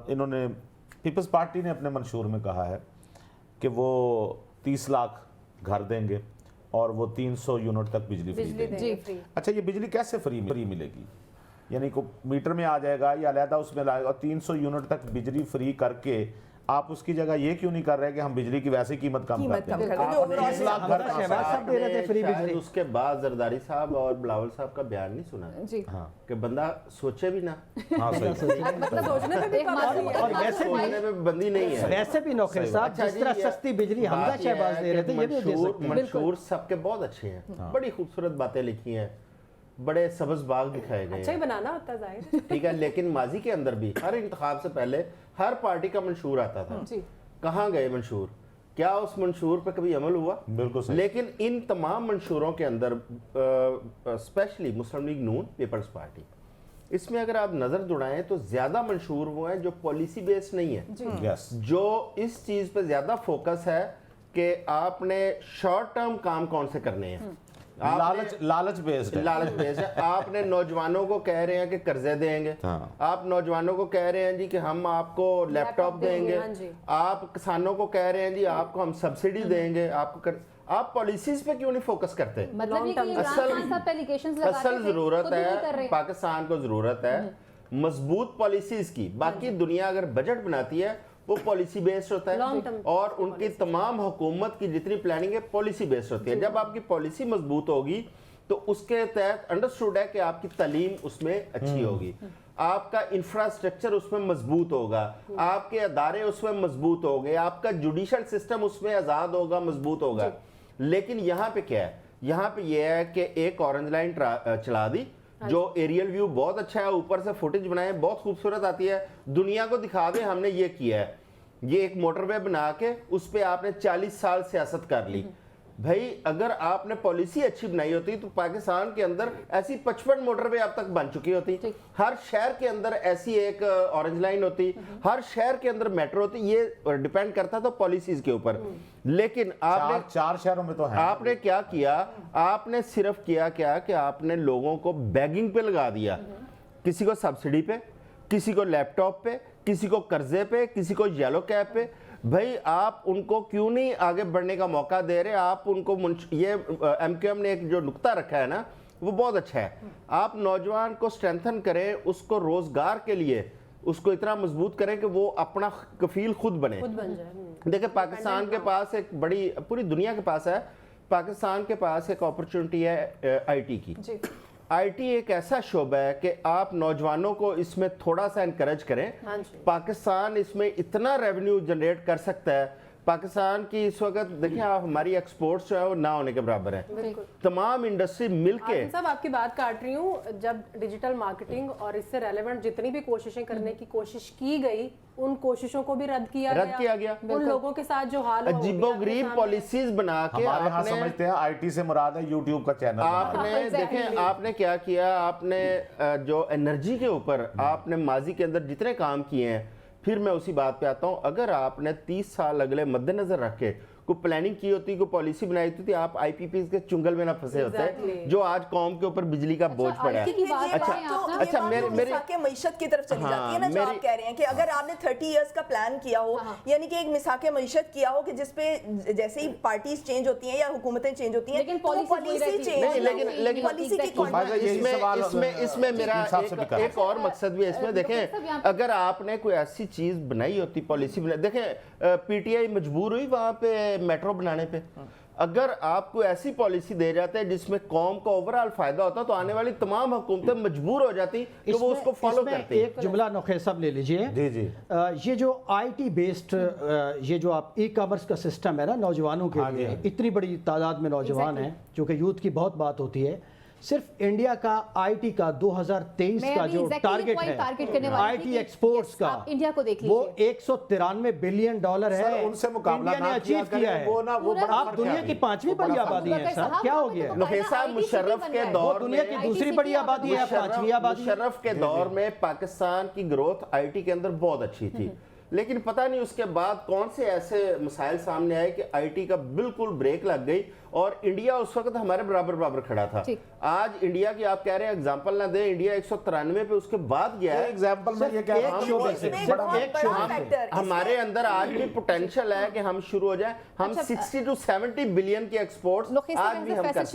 इन्होंने peoples party ने अपने मंशूर में कहा है कि वो 30 लाख घर देंगे और वो 300 यूनिट तक बिजली फ्री देंगे। अच्छा, ये बिजली कैसे फ्री मिलेगी? यानी को मीटर में आ जाएगा या अलहदा उसमें लाएगा, और 300 यूनिट तक बिजली फ्री करके आप उसकी जगह ये क्यों नहीं कर रहे कि हम बिजली की वैसे कीमत कम करते हैं? 30 लाख घर सब दे रहे थे फ्री बिजली। उसके बाद जरदारी साहब और बिलावल साहब का बयान नहीं सुना जी, हाँ, कि बंदा सोचे भी ना। हाँ सही। मतलब सोचने पे भी पाबंदी है। और वैसे सोचने पे बंदी नहीं है। वैसे भी नौखेर साहब अच्छा जिस जी, तरह ये सस्ती बिजली हमजा बात ये शहबाज है दे रहे थे, ये भी दे सकते हैं। मंशूर सबके बहुत अच्छे हैं, बड़ी खूबसूरत बातें लिखी हैं, बड़े सब्ज बाग दिखाए गए अच्छा ही हैं, बनाना होता है जाहिर। ठीक है। लेकिन माजी के अंदर भी हर इंतखाब से पहले हर पार्टी का मंशूर आता था। जी, कहाँ गए मंशूर? क्या उस मंशूर पर कभी अमल हुआ? बिल्कुल सही। लेकिन इन तमाम मंशूरों के अंदर स्पेशली मुस्लिम लीग नून पीपल्स पार्टी, इसमें अगर आप नजर दुड़ाएं तो ज्यादा मंशूर वो हैं जो पॉलिसी बेस्ड नहीं है, यस, जो इस चीज पे ज्यादा फोकस है कि आपने शॉर्ट टर्म काम कौन से करने हैं। लालच बेस्ड है। लालच बेस्ड है। आपने नौजवानों को कह रहे हैं कि कर्जे देंगे, हाँ। आप नौजवानों को कह रहे हैं जी कि हम आपको लैपटॉप देंगे, हाँ जी। आप किसानों को कह रहे हैं जी आपको हम सब्सिडी देंगे, आपको आप पॉलिसीज पे क्यों नहीं फोकस करते? मतलब ये कि इमरान खान साहब पे allegations लगाते असल थे, जरूरत खुद ही नहीं कर है, रहे। पाकिस्तान को जरूरत है मजबूत पॉलिसीज की। बाकी दुनिया अगर बजट बनाती है वो पॉलिसी बेस्ड होता Long है, term और उनकी तमाम हुकूमत की जितनी प्लानिंग है पॉलिसी बेस्ड होती है। जब आपकी पॉलिसी मजबूत होगी तो उसके तहत अंडरस्टूड है कि आपकी तालीम उसमें अच्छी होगी, आपका इंफ्रास्ट्रक्चर उसमें मजबूत होगा, आपके अदारे उसमें मजबूत होंगे, आपका जुडिशल सिस्टम उसमें आज़ाद होगा, मजबूत होगा। लेकिन यहाँ पे क्या है? यहाँ पे यह है कि एक ऑरेंज लाइन चला दी, जो एरियल व्यू बहुत अच्छा है, ऊपर से फुटेज बनाए बहुत खूबसूरत आती है, दुनिया को दिखा दे हमने ये किया है। ये एक मोटरवे बना के उस पर आपने 40 साल सियासत कर ली। भाई अगर आपने पॉलिसी अच्छी बनाई होती तो पाकिस्तान के अंदर ऐसी 55 मोटरवे अब तक बन चुकी होती, हर शहर के अंदर ऐसी एक ऑरेंज लाइन होती, हर शहर के अंदर मेट्रो होती। ये डिपेंड करता था पॉलिसीज के ऊपर। लेकिन आपने चार शहरों में तो है। आपने क्या किया? आपने सिर्फ किया क्या कि आपने लोगों को बैगिंग पे लगा दिया, किसी को सब्सिडी पे, किसी को लैपटॉप पे, किसी को कर्जे पे, किसी को येलो कैब पे। भाई आप उनको क्यों नहीं आगे बढ़ने का मौका दे रहे? आप उनको ये एमक्यूएम ने एक जो नुक्ता रखा है ना वो बहुत अच्छा है। आप नौजवान को स्ट्रेंथन करें, उसको रोजगार के लिए उसको इतना मजबूत करें कि वो अपना कफील खुद बने। देखिए पाकिस्तान के पास एक बड़ी, पूरी दुनिया के पास है, पाकिस्तान के पास एक अपॉर्चुनिटी है आईटी की। आईटी एक ऐसा शोबा है कि आप नौजवानों को इसमें थोड़ा सा इनकरेज करें। पाकिस्तान इसमें इतना रेवेन्यू जनरेट कर सकता है। पाकिस्तान की इस वक्त देखिए आप, हमारी एक्सपोर्ट्स जो है वो ना होने के बराबर है। तमाम इंडस्ट्री मिलके। सब आपकी बात काट रही हूँ, जब डिजिटल मार्केटिंग और इससे रेलेवेंट जितनी भी कोशिशें करने की कोशिश की गई, उन कोशिशों को भी रद्द किया गया। उन लोगों के साथ जो हाल अजीबोगरीब पॉलिसीज बना के हमारे यहाँ समझते हैं आईटी से मुराद है यूट्यूब का चैनल। आपने देखें आपने क्या किया, आपने जो एनर्जी के ऊपर आपने माजी के अंदर जितने काम किए हैं, फिर मैं उसी बात पे आता हूं, अगर आपने 30 साल अगले मद्देनजर रख के कोई प्लानिंग की होती, कोई पॉलिसी बनाई होती, आप आईपीपीज के चुंगल में ना फंसे होते जो आज कौम के ऊपर बिजली का बोझ पड़ा है। अच्छा मेरे मईशत की तरफ चली जाती है ना, जो आप कह रहे हैं कि अगर आपने 30 इयर्स का प्लान किया हो, यानी कि एक मिसाके मईशत किया हो कि जिसपे जैसे ही पार्टीज चेंज होती हैं या हुकूमतें चेंज होती हैं, लेकिन पॉलिसी चेंज, लेकिन पॉलिसी की इसमें मेरा एक और मकसद भी है इसमें। देखें अगर आपने कोई ऐसी चीज बनाई होती, पॉलिसी बनाई, देखें पीटीआई मजबूर हुई वहां पे मेट्रो बनाने पे। अगर आपको ऐसी पॉलिसी दे जाते हैं जिसमें कौम को ओवरऑल फायदा होता तो आने वाली तमाम हुकूमतें मजबूर हो जाती कि वो उसको फॉलो करती। एक जुमला नौखेर साहब ले लीजिए। जी जी। ये जो आईटी बेस्ड ये जो आप ई कॉमर्स का सिस्टम है ना नौजवानों के लिए, इतनी बड़ी तादाद में नौजवान हैं, जो कि यूथ की बहुत बात होती है। सिर्फ इंडिया का आईटी का 2023 का जो टारगेट है आईटी एक्सपोर्ट्स का, इंडिया को देख वो $193 बिलियन है। उनसे मुकाबला इंडिया ने अचीव किया है। वो आप दुनिया की 5वीं बड़ी आबादी है सर, क्या हो गया? मुशर्रफ के दौर, दुनिया की दूसरी बड़ी आबादी है, 5वीं आबादी। मुशर्रफ के दौर में पाकिस्तान की ग्रोथ आईटी के अंदर बहुत अच्छी थी। लेकिन पता नहीं उसके बाद कौन से ऐसे मसाइल सामने आए कि आईटी का बिल्कुल ब्रेक लग गई और इंडिया उस वक्त हमारे बराबर खड़ा था। आज इंडिया की आप कह रहे हैं एग्जांपल ना दें, इंडिया 193 पे उसके बाद गया है। एग्जांपल में ये कह रहा हूं हमारे अंदर आज भी पोटेंशियल है कि हम शुरू हो जाए, हम 60 to 70 बिलियन के एक्सपोर्ट्स आज भी हम कर सकते हैं।